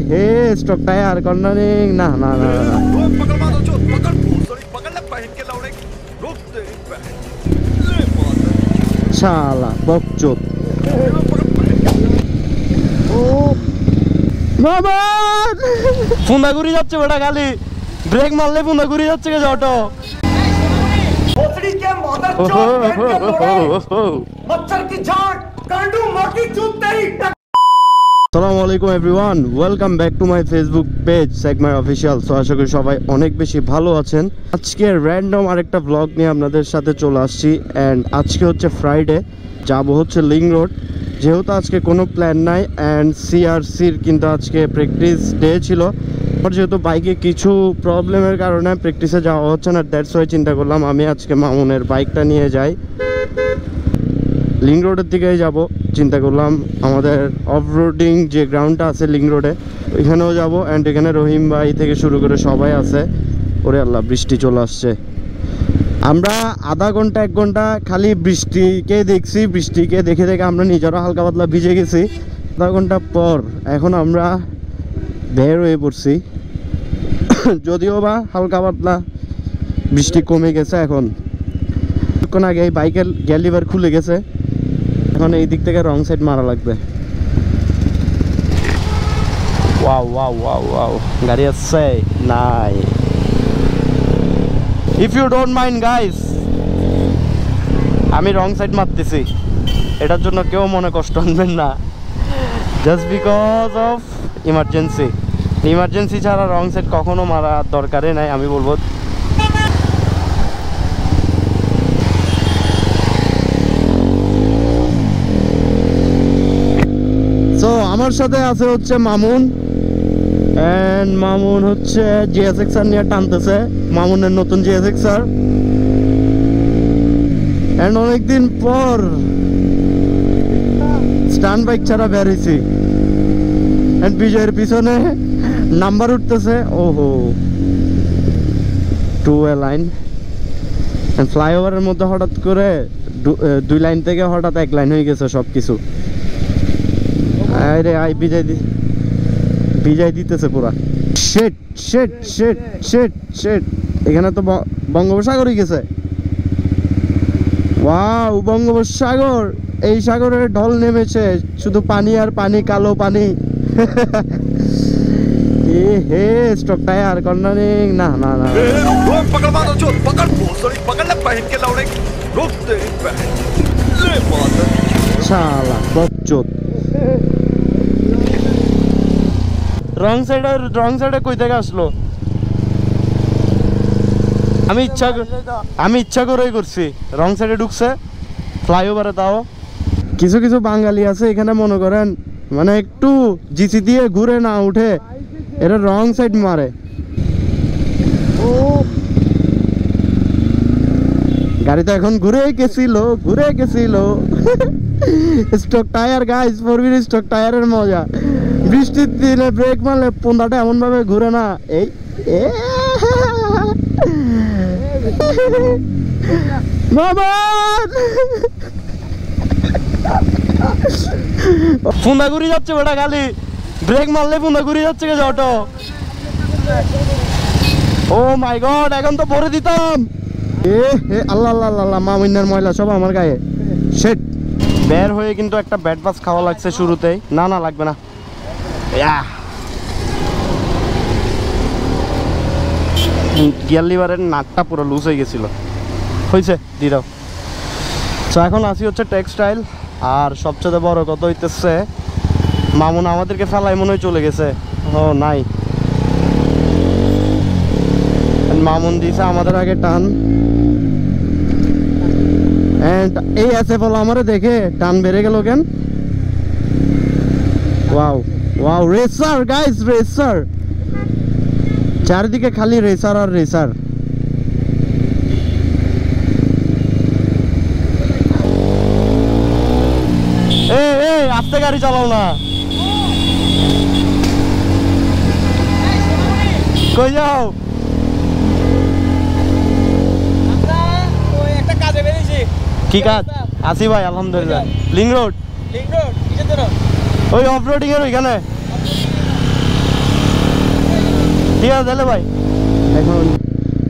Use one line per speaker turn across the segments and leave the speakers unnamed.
हे stock tyre cornering ना ना ना
पकड़ मारो जो पकड़ भोसड़ी पकड़ ले पहन के लौड़े रुक तेरी बहन ले मार
शाला बकचोद ও বাবা ফুন্দা ঘুরে যাচ্ছে বেটা খালি ব্রেক মারলে ফুন্দা ঘুরে যাচ্ছে কে অটো
भोसड़ी के मदर चोद पहन के लौड़े मच्छर की झाड़ कांडू मोटी चूत तेरी
আসসালামু আলাইকুম everyone welcome back to my Facebook page সেগমাই অফিশিয়াল। সো আশা করি সবাই অনেক বেশি ভালো আছেন। আজকে র্যান্ডম আরেকটা ব্লগ নিয়ে আপনাদের সাথে চলে আসছি অ্যান্ড আজকে হচ্ছে ফ্রাইডে, যাবো হচ্ছে লিং রোড। যেহেতু আজকে কোনো প্ল্যান নাই অ্যান্ড সিআরসির কিন্তু আজকে প্র্যাকটিস ডে ছিল, যেহেতু বাইকে কিছু প্রবলেমের কারণে প্র্যাকটিসে যাওয়া হচ্ছে না, দ্যাটস ওয়াই চিন্তা করলাম আমি আজকে মামুনের বাইকটা নিয়ে যাই, লিং রোডের দিকেই যাব। চিন্তা করলাম আমাদের অফ রোডিং যে গ্রাউন্ডটা আছে লিং রোডে ওইখানেও যাব অ্যান্ড এখানে রহিম ভাই থেকে শুরু করে সবাই আছে। ওরে আল্লাহ, বৃষ্টি চলে আসছে। আমরা আধা ঘন্টা এক ঘন্টা খালি বৃষ্টিকে দেখছি, বৃষ্টিকে দেখে দেখে আমরা নিজেরা হালকা পাতলা ভিজে গেছি। আধা ঘন্টা পর এখন আমরা বের হয়ে পড়ছি, যদিও বা হালকা পাতলা বৃষ্টি কমে গেছে। এখন কিছুক্ষণ আগে এই বাইকের গিয়ার লিভার খুলে গেছে, এখন এই দিক থেকে রং সাইড মারা লাগবে। ওয়াও ওয়াও ওয়াও ওয়াও, গাড়ি আসছে নাই। If you don't mind guys, আমি রং সাইড মারতেছি, এটার জন্য কেউ মনে কষ্ট আনবেন না, just because of emergency. Emergency ছাড়া রং সাইড কখনো মারা দরকারই নাই আমি বলবো। তো আমার সাথে আছে হচ্ছে মামুন, এন্ড মামুন হচ্ছে জিএসএক্সআর নিয়ে টানতেছে, মামুনের নতুন জিএসএক্সআর। এন্ড অনেকদিন পর স্টান বাইক ছাড়া বের হয়েছি এন্ড বিজয়ের পিছনে নাম্বার উঠতেছে। ওহো, টু ওয়ে লাইন এন্ড ফ্লাইওভারের মধ্যে হঠাৎ করে দুই লাইন থেকে হঠাৎ এক লাইন হয়ে গেছে সব কিছু। আরে আই বিজয় দিতেছে পুরা। শেট শেট শেট শেট শেট, এখানে তো বঙ্গোপসাগরই গেছে। ওয়াও, বঙ্গোপসাগর, এই সাগরের ঢল নেমেছে, শুধু পানি আর পানি, কালো পানি। এ হে স্টক টায়ার কর্নারিং না না না
पकड़ मारो जो पकड़ भोसड़ी पकड़ ले पहन के लौड़े रुक तेरी बहन ले मार
শালা বকচোদ। রং সাইডে কই থেকে আসলো? আমি ইচ্ছা করেই করছি, রং সাইডে ঢুকছে ফ্লাইওভারে। তাও কিছু কিছু বাঙালি আছে এখানে মনে করেন মানে একটু জিসি দিয়ে ঘুরে না উঠে এরা রং সাইড মারে। ও গাড়ি তো এখন ঘুরে গেছিল স্টক টায়ার গাইস, ফোরবির স্টক টায়ারের মজা। বৃষ্টির দিনে ব্রেক মারলে পোন্দাটা এমন ভাবে ঘুরে না। এই ফুন্দা ঘুরে যাচ্ছে বেটা খালি ব্রেক মারলে ফুন্দা ঘুরে যাচ্ছে কে অটো। ও মাই গড, এখন তো ভরে দিতাম। আল্লাহ আল্লাহ আল্লাহ, মামিনার ময়লা সব আমার গায়ে। শেট, বের হয়ে কিন্তু একটা ব্যাট বাস খাওয়া লাগছে শুরুতেই। না না লাগবে না, গিয়ার লিভারের নাটটা পুরো লুজ হয়ে গেছিল। হয়েছে দিয়ে দাও। তো এখন আসি হচ্ছে টেক্সটাইল, আর সবচেয়ে বড় কথা হইতেছে মামুন আমাদেরকে ফেলাই মনে হয় চলে গেছে। ও নাই, মামুন দিছে আমাদের আগে টান। এন্ড এই এসএফ হলো আমারে দেখে টান বেড়ে গেল কেন। Wow wow, racer guys, racer, চারিদিকে খালি রেসার আর রেসার। এই আস্তে গাড়ি চালাও না, কই যাও? কি কাজ? আসি ভাই আলহামদুলিল্লাহ। লিং রোড ওই অফ রোডিং এর ওইখানে ঠিক আছে তাহলে ভাই। এখন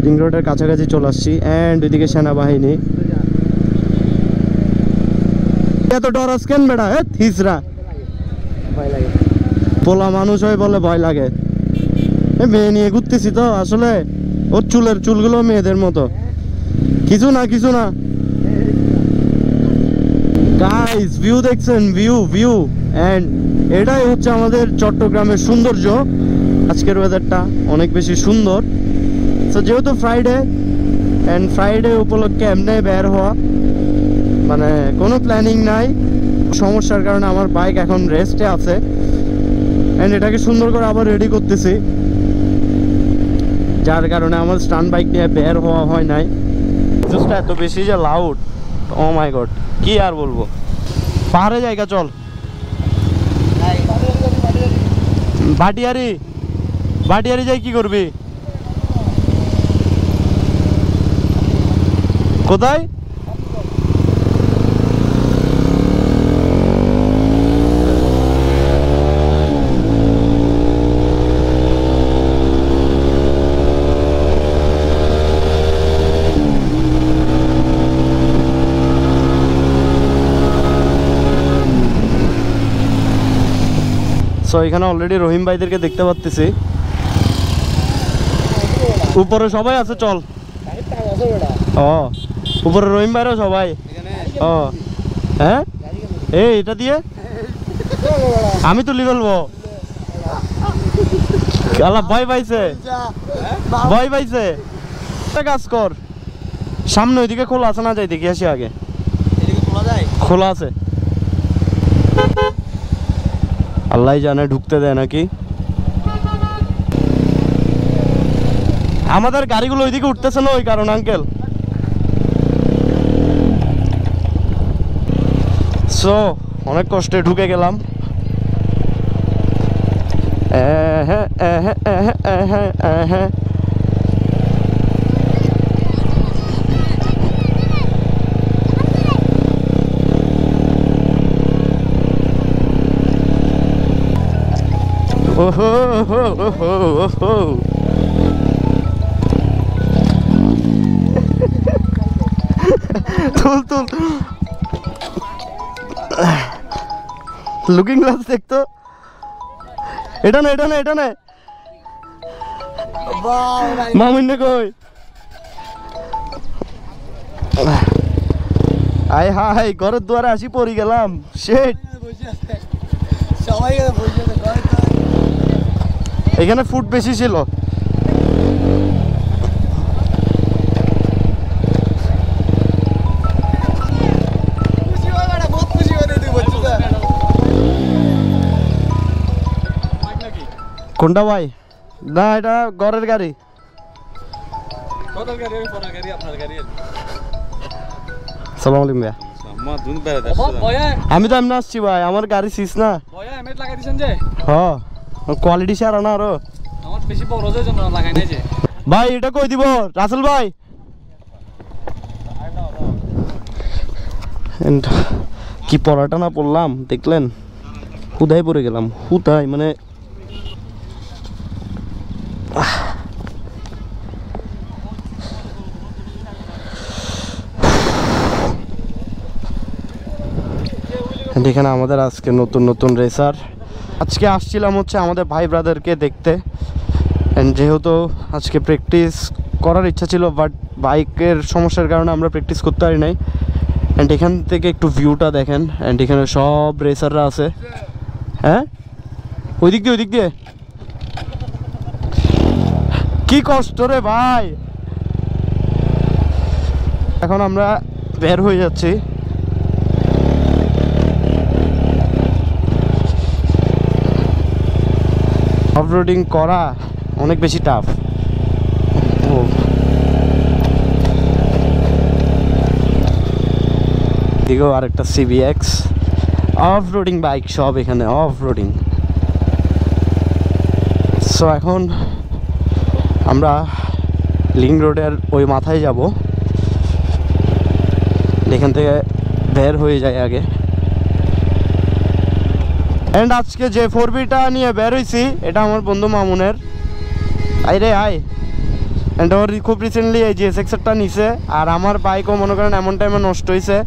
লিং রোডের কাছাকাছি চলে আসছি অ্যান্ড ওইদিকে সেনাবাহিনী। এত ডরাস কেন বেড়া? থিসরা পোলা মানুষ হয়ে বলে ভয় লাগে। মেয়ে নিয়ে ঘুরতেছি তো আসলে, ওর চুলগুলো মেয়েদের মতো। কিছু না গাইস, ভিউ দেখছেন? ভিউ এন্ড এটাই হচ্ছে আমাদের চট্টগ্রামের সৌন্দর্য। আজকের ওয়েদারটা অনেক বেশি সুন্দর। তো যেহেতু ফ্রাইডে উপলক্ষে এমনি বের হওয়া, মানে কোনো প্ল্যানিং নাই। সমস্যার কারণে আমার বাইক এখন রেস্টে আছে এন্ড এটাকে সুন্দর করে আবার রেডি করতেছি, যার কারণে আমার স্টান্ট বাইক নিয়ে বের হওয়া হয় নাই। জাস্ট এত বেশি যে লাউড, ও মাই গড, কি আর বলবো। পাহাড়ে জায়গা, চল। ভাটিয়ারি যাই, কি করবি? কোথায়? সো এখানে অলরেডি রহিম ভাইদেরকে দেখতে পাচ্ছি, উপরে সবাই আছে। চল, ও উপরে রহিম ভাইরাও সবাই। ও হ্যাঁ, এই এটা দিয়ে আমি তুলি ফেলবো। ভয় পাইছে একটা কাজ কর, সামনে ওইদিকে খোলা আছে না, যাই দেখি আসি আগে। খোলা আছে, আল্লাহ জানে ঢুকতে দেয় নাকি। আমাদের গাড়িগুলো ওইদিকে উঠতেছে না, ওই কারণ আঙ্কেল। সো অনেক কষ্টে ঢুকে গেলাম। তুল লুকিং গ্লাস দেখতো, এটা না মামুন্নে কই? আয় হাই, ঘরের দুয়ারে আসি পড়ি গেলাম। শেট, এখানে ফুড বেশি ছিল। কোনটা ভাই? না, এটা ঘরের গাড়ি। সালাম আলাইকুম ভাই। আমি তো এমনি আসছি ভাই, আমার গাড়ি সিস না। হ্যাঁ, কোয়ালিটি সারা না আরো ভাই। এটা কই দিব রাসেল ভাই? কি পড়াটা না পড়লাম দেখলেন, হুদায় পড়ে গেলাম, হুদায় মানে। এখানে আমাদের আজকে নতুন রেসার। আজকে আসছিলাম হচ্ছে আমাদের ভাই ব্রাদারকে দেখতে, অ্যান্ড যেহেতু আজকে প্র্যাকটিস করার ইচ্ছা ছিল, বাট বাইকের সমস্যার কারণে আমরা প্র্যাকটিস করতে পারি নাই। অ্যান্ড এখান থেকে একটু ভিউটা দেখেন, অ্যান্ড এখানে সব রেসাররা আছে। হ্যাঁ, ওই দিক দিয়ে কি কষ্ট রে ভাই। এখন আমরা বের হয়ে যাচ্ছি। অফরোডিং করা অনেক বেশি টাফ। দিকেও আরেকটা সিবিএক্স অফরোডিং বাইক, সব এখানে অফরোডিং। সো এখন আমরা লিং রোডের ওই মাথায় যাব, এখান থেকে বের হয়ে যায় আগে। অ্যান্ড আজকে যে 4B নিয়ে বের হয়েছি, এটা আমার বন্ধু মামুনের। আই রে আই এন্ড ওর খুব রিসেন্টলি এই GSX-টা নিছে আর আমার বাইকও মনে করেন এমন টাইমে নষ্ট হয়েছে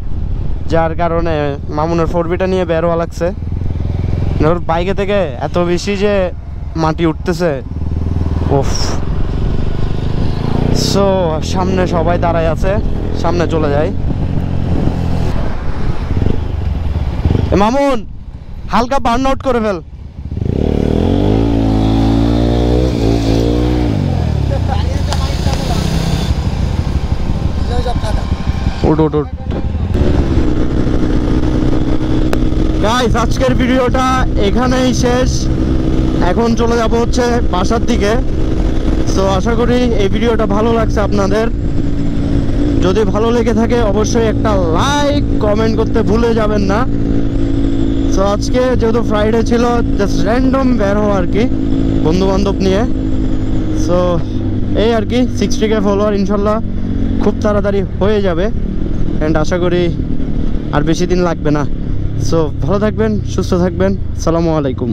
যার কারণে মামুনের 4B-টা নিয়ে বের হওয়া লাগছে। ওর বাইকে থেকে এত বেশি যে মাটি উঠতেছে ওফ। সো সামনে সবাই দাঁড়ায় আছে, সামনে চলে যাই। মামুন হালকা বার্ন আউট করে ফেল। উঠ উঠ উঠ। গাইস আজকের ভিডিওটা এখানেই শেষ, এখন চলে যাব হচ্ছে বাসার দিকে। সো আশা করি এই ভিডিওটা ভালো লাগছে আপনাদের। যদি ভালো লেগে থাকে অবশ্যই একটা লাইক কমেন্ট করতে ভুলে যাবেন না। সো আজকে যেহেতু ফ্রাইডে ছিল জাস্ট র্যান্ডম বের হওয়া আর কি বন্ধু বান্ধব নিয়ে। সো এই আর কি 60K ফলোয়ার ইনশাল্লাহ খুব তাড়াতাড়ি হয়ে যাবে অ্যান্ড আশা করি আর বেশি দিন লাগবে না। সো ভালো থাকবেন, সুস্থ থাকবেন, আসসালামু আলাইকুম।